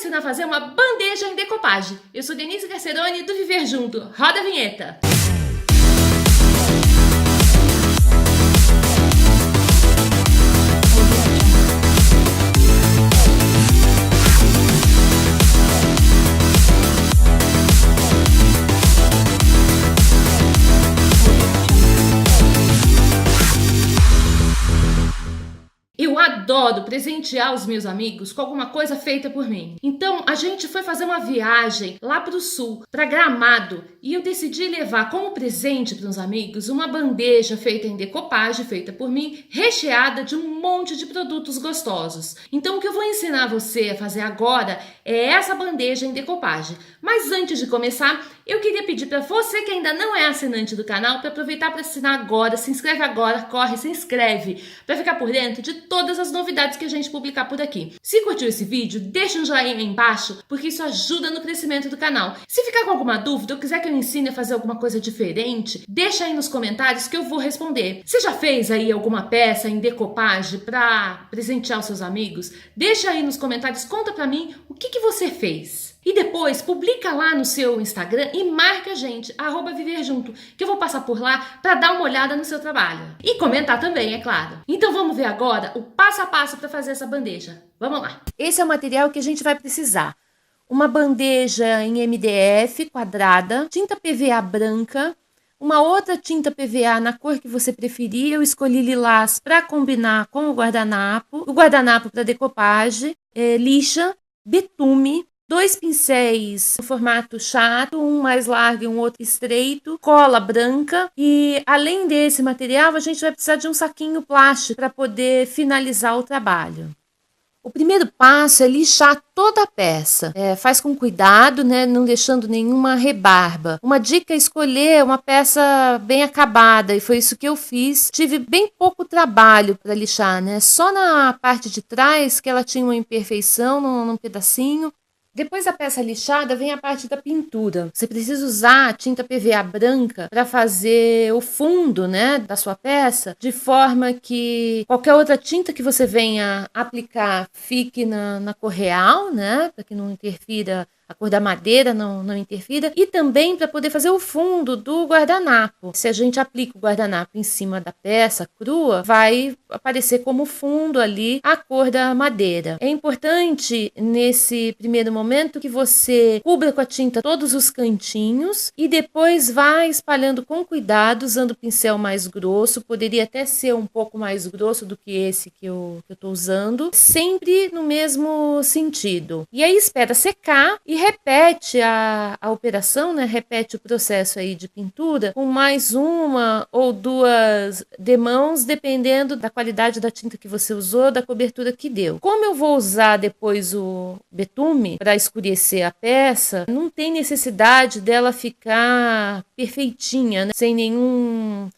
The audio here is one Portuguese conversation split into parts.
ensinar a fazer uma bandeja em decopagem. Eu sou Denise Carcerone do Viver Junto. Roda a vinheta! Eu adoro presentear os meus amigos com alguma coisa feita por mim. Então a gente foi fazer uma viagem lá para o sul, para Gramado, e eu decidi levar como presente para os amigos uma bandeja feita em decopagem, feita por mim, recheada de um monte de produtos gostosos. Então o que eu vou ensinar você a fazer agora é essa bandeja em decopagem. Mas antes de começar, eu queria pedir para você que ainda não é assinante do canal para aproveitar para assinar agora, se inscreve agora, corre, se inscreve, para ficar por dentro de todas as novidades que a gente publicar por aqui. Se curtiu esse vídeo, deixa um joinha aí embaixo, porque isso ajuda no crescimento do canal. Se ficar com alguma dúvida ou quiser que eu ensine a fazer alguma coisa diferente, deixa aí nos comentários que eu vou responder. Você já fez aí alguma peça em decopagem para presentear os seus amigos? Deixa aí nos comentários, conta pra mim o que você fez. E depois publica lá no seu Instagram e marca a gente, @viverjunto, que eu vou passar por lá para dar uma olhada no seu trabalho. E comentar também, é claro. Então vamos ver agora o passo a passo para fazer essa bandeja. Vamos lá. Esse é o material que a gente vai precisar. Uma bandeja em MDF quadrada, tinta PVA branca, uma outra tinta PVA na cor que você preferir. Eu escolhi lilás para combinar com o guardanapo para decopagem, lixa, betume, 2 pincéis no formato chato, um mais largo e um outro estreito, cola branca, e além desse material a gente vai precisar de um saquinho plástico para poder finalizar o trabalho. O primeiro passo é lixar toda a peça. Faz com cuidado, né, não deixando nenhuma rebarba. Uma dica é escolher uma peça bem acabada, e foi isso que eu fiz. Tive bem pouco trabalho para lixar, né? Só na parte de trás que ela tinha uma imperfeição num pedacinho. Depois da peça lixada, vem a parte da pintura. Você precisa usar a tinta PVA branca para fazer o fundo, né, da sua peça, de forma que qualquer outra tinta que você venha aplicar fique na cor real, né, para que não interfira, a cor da madeira não interfira, e também para poder fazer o fundo do guardanapo. Se a gente aplica o guardanapo em cima da peça crua, vai aparecer como fundo ali a cor da madeira. É importante nesse primeiro momento que você cubra com a tinta todos os cantinhos e depois vá espalhando com cuidado, usando o pincel mais grosso. Poderia até ser um pouco mais grosso do que esse que eu estou usando, sempre no mesmo sentido. E aí espera secar e repete a operação, né? Repete o processo aí de pintura com mais uma ou duas demãos, dependendo da qualidade da tinta que você usou, da cobertura que deu. Como eu vou usar depois o betume para escurecer a peça, não tem necessidade dela ficar perfeitinha, né? Sem nenhum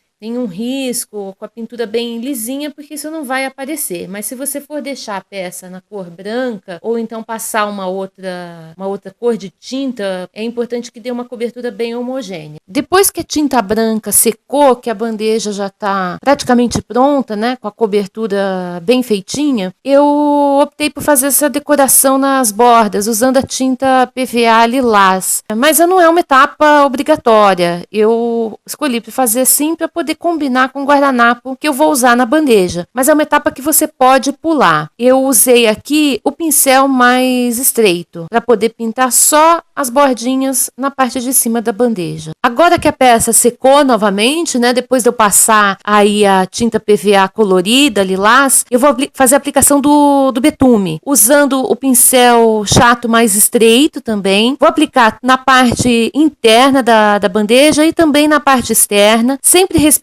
risco, com a pintura bem lisinha, porque isso não vai aparecer. Mas se você for deixar a peça na cor branca, ou então passar uma outra cor de tinta, é importante que dê uma cobertura bem homogênea. Depois que a tinta branca secou, que a bandeja já está praticamente pronta, né, com a cobertura bem feitinha, eu optei por fazer essa decoração nas bordas, usando a tinta PVA lilás. Mas não é uma etapa obrigatória. Eu escolhi para fazer assim para poder combinar com o guardanapo que eu vou usar na bandeja, mas é uma etapa que você pode pular. Eu usei aqui o pincel mais estreito para poder pintar só as bordinhas na parte de cima da bandeja. Agora que a peça secou novamente, né, depois de eu passar aí a tinta PVA colorida, lilás, eu vou fazer a aplicação do betume, usando o pincel chato mais estreito também. Vou aplicar na parte interna da bandeja e também na parte externa, sempre respeitando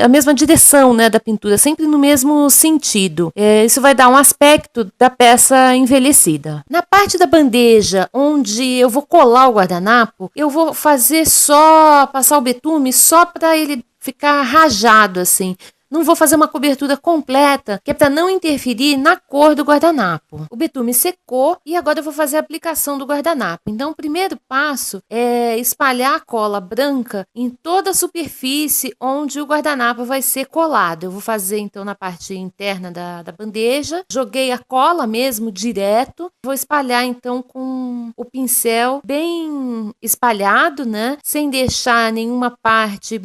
a mesma direção, né, da pintura, sempre no mesmo sentido. Isso vai dar um aspecto da peça envelhecida. Na parte da bandeja, onde eu vou colar o guardanapo, eu vou fazer passar o betume só para ele ficar rajado assim. não vou fazer uma cobertura completa, que é para não interferir na cor do guardanapo. O betume secou e agora eu vou fazer a aplicação do guardanapo. Então, o primeiro passo é espalhar a cola branca em toda a superfície onde o guardanapo vai ser colado. Eu vou fazer, então, na parte interna da bandeja. Joguei a cola mesmo direto. Vou espalhar, então, com o pincel bem espalhado, né? Sem deixar nenhuma parte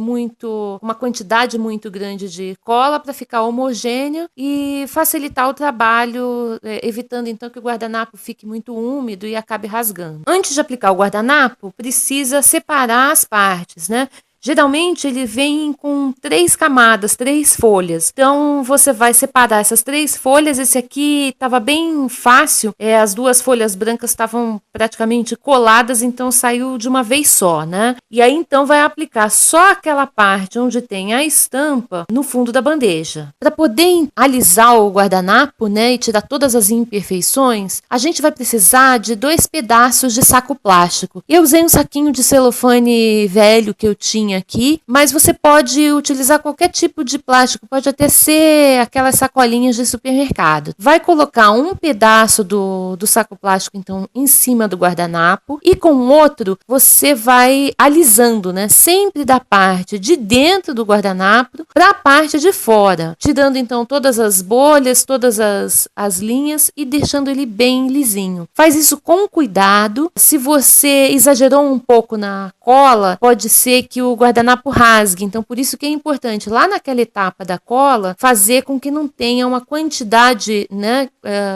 uma quantidade muito grande de cola para ficar homogêneo e facilitar o trabalho, evitando então que o guardanapo fique muito úmido e acabe rasgando. Antes de aplicar o guardanapo, precisa separar as partes, né? Geralmente ele vem com 3 camadas, 3 folhas. Então você vai separar essas 3 folhas. Esse aqui estava bem fácil. As 2 folhas brancas estavam praticamente coladas, então saiu de uma vez só, né? E aí então vai aplicar só aquela parte onde tem a estampa no fundo da bandeja. Para poder alisar o guardanapo, né, e tirar todas as imperfeições, a gente vai precisar de 2 pedaços de saco plástico. Eu usei um saquinho de celofane velho que eu tinha aqui, mas você pode utilizar qualquer tipo de plástico, pode até ser aquelas sacolinhas de supermercado. Vai colocar um pedaço do saco plástico, então, em cima do guardanapo e com o outro você vai alisando, né? Sempre da parte de dentro do guardanapo para a parte de fora, tirando então todas as bolhas, todas as linhas e deixando ele bem lisinho. Faz isso com cuidado. Se você exagerou um pouco na cola, pode ser que o guardanapo rasgue, então por isso que é importante lá naquela etapa da cola fazer com que não tenha uma quantidade, né,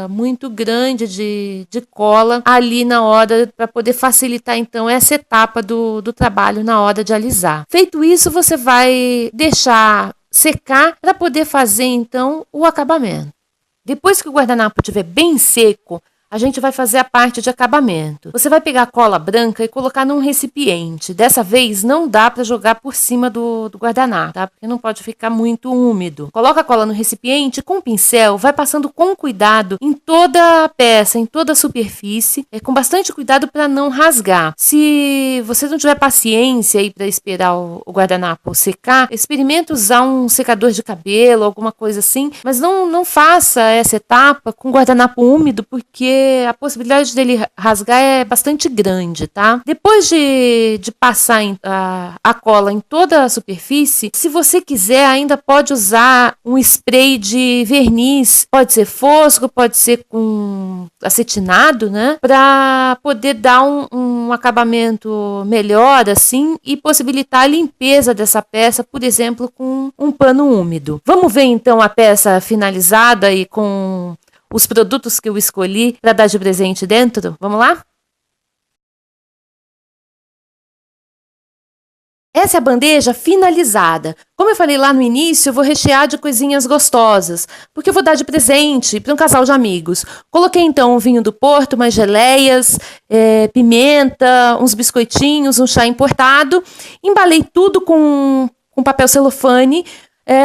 muito grande de cola ali na hora, para poder facilitar então essa etapa do trabalho na hora de alisar. Feito isso, você vai deixar secar para poder fazer então o acabamento. Depois que o guardanapo estiver bem seco, a gente vai fazer a parte de acabamento. Você vai pegar a cola branca e colocar num recipiente. Dessa vez não dá para jogar por cima do guardanapo, tá? Porque não pode ficar muito úmido. Coloca a cola no recipiente, com o pincel, vai passando com cuidado em toda a peça, em toda a superfície, com bastante cuidado para não rasgar. Se você não tiver paciência aí para esperar o guardanapo secar, experimenta usar um secador de cabelo, alguma coisa assim, mas não faça essa etapa com guardanapo úmido, porque a possibilidade dele rasgar é bastante grande, tá? Depois de passar a cola em toda a superfície, se você quiser, ainda pode usar um spray de verniz, pode ser fosco, pode ser com acetinado, né? Para poder dar um acabamento melhor, assim, e possibilitar a limpeza dessa peça, por exemplo, com um pano úmido. Vamos ver então a peça finalizada e com os produtos que eu escolhi para dar de presente dentro? Vamos lá? Essa é a bandeja finalizada. Como eu falei lá no início, eu vou rechear de coisinhas gostosas, porque eu vou dar de presente para um casal de amigos. Coloquei então um vinho do Porto, umas geleias, pimenta, uns biscoitinhos, um chá importado. Embalei tudo com papel celofane.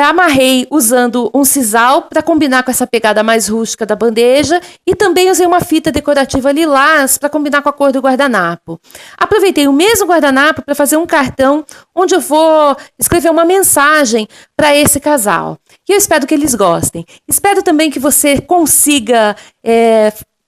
Amarrei usando um sisal para combinar com essa pegada mais rústica da bandeja e também usei uma fita decorativa lilás para combinar com a cor do guardanapo. Aproveitei o mesmo guardanapo para fazer um cartão onde eu vou escrever uma mensagem para esse casal. E eu espero que eles gostem. Espero também que você consiga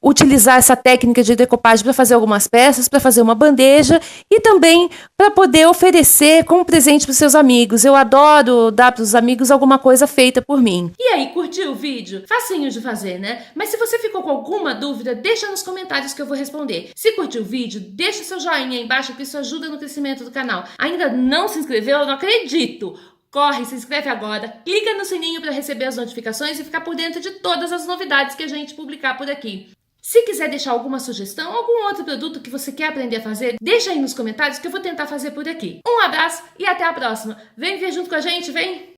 utilizar essa técnica de decopagem para fazer algumas peças, para fazer uma bandeja e também para poder oferecer como presente para os seus amigos. Eu adoro dar para os amigos alguma coisa feita por mim. E aí, curtiu o vídeo? Facinho de fazer, né? Mas se você ficou com alguma dúvida, deixa nos comentários que eu vou responder. Se curtiu o vídeo, deixa seu joinha aí embaixo que isso ajuda no crescimento do canal. Ainda não se inscreveu? Eu não acredito! Corre, se inscreve agora, clica no sininho para receber as notificações e ficar por dentro de todas as novidades que a gente publicar por aqui. Se quiser deixar alguma sugestão, algum outro produto que você quer aprender a fazer, deixa aí nos comentários que eu vou tentar fazer por aqui. Um abraço e até a próxima. Vem ver junto com a gente, vem!